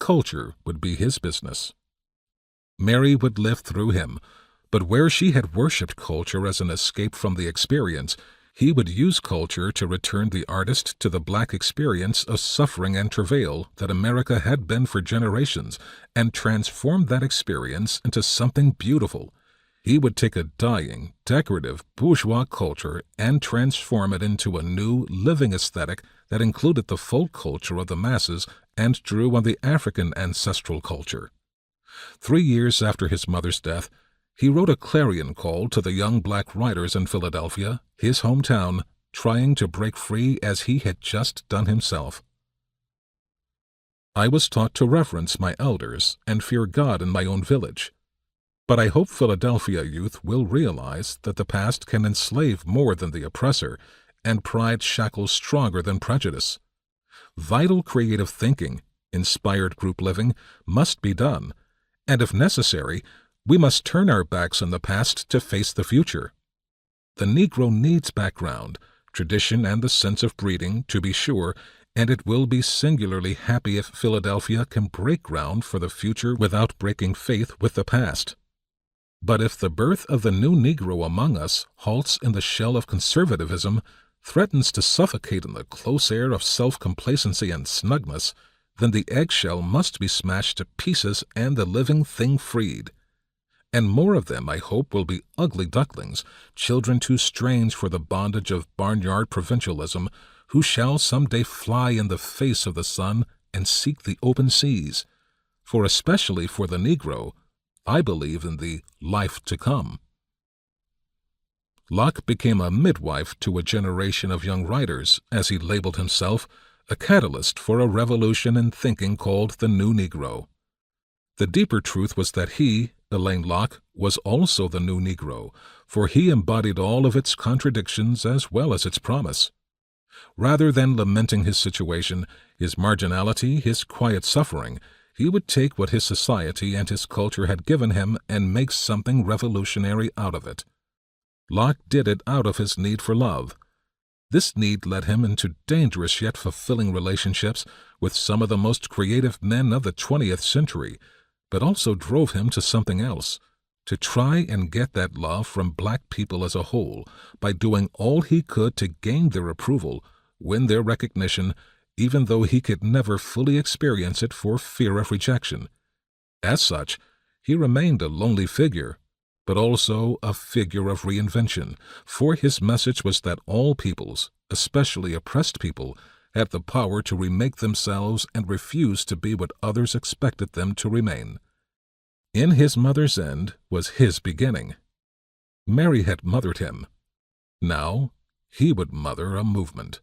Culture would be his business. Mary would live through him, but where she had worshipped culture as an escape from the experience, he would use culture to return the artist to the black experience of suffering and travail that America had been for generations and transform that experience into something beautiful. He would take a dying, decorative, bourgeois culture and transform it into a new, living aesthetic that included the folk culture of the masses and drew on the African ancestral culture. 3 years after his mother's death, he wrote a clarion call to the young black writers in Philadelphia, his hometown, trying to break free as he had just done himself. I was taught to reverence my elders and fear God in my own village. But I hope Philadelphia youth will realize that the past can enslave more than the oppressor, and pride shackles stronger than prejudice. Vital creative thinking, inspired group living, must be done, and if necessary, we must turn our backs on the past to face the future. The Negro needs background, tradition, and the sense of breeding, to be sure, and it will be singularly happy if Philadelphia can break ground for the future without breaking faith with the past. But if the birth of the new Negro among us halts in the shell of conservatism, threatens to suffocate in the close air of self-complacency and snugness, then the eggshell must be smashed to pieces and the living thing freed. And more of them, I hope, will be ugly ducklings, children too strange for the bondage of barnyard provincialism, who shall some day fly in the face of the sun and seek the open seas. For especially for the Negro, I believe in the life to come. Locke became a midwife to a generation of young writers, as he labeled himself, a catalyst for a revolution in thinking called the New Negro. The deeper truth was that he, Alain Locke, was also the new Negro, for he embodied all of its contradictions as well as its promise. Rather than lamenting his situation, his marginality, his quiet suffering, he would take what his society and his culture had given him and make something revolutionary out of it. Locke did it out of his need for love. This need led him into dangerous yet fulfilling relationships with some of the most creative men of the 20th century, but also drove him to something else, to try and get that love from black people as a whole by doing all he could to gain their approval, win their recognition, even though he could never fully experience it for fear of rejection. As such, he remained a lonely figure, but also a figure of reinvention, for his message was that all peoples, especially oppressed people, had the power to remake themselves and refuse to be what others expected them to remain. In his mother's end was his beginning. Mary had mothered him. Now he would mother a movement.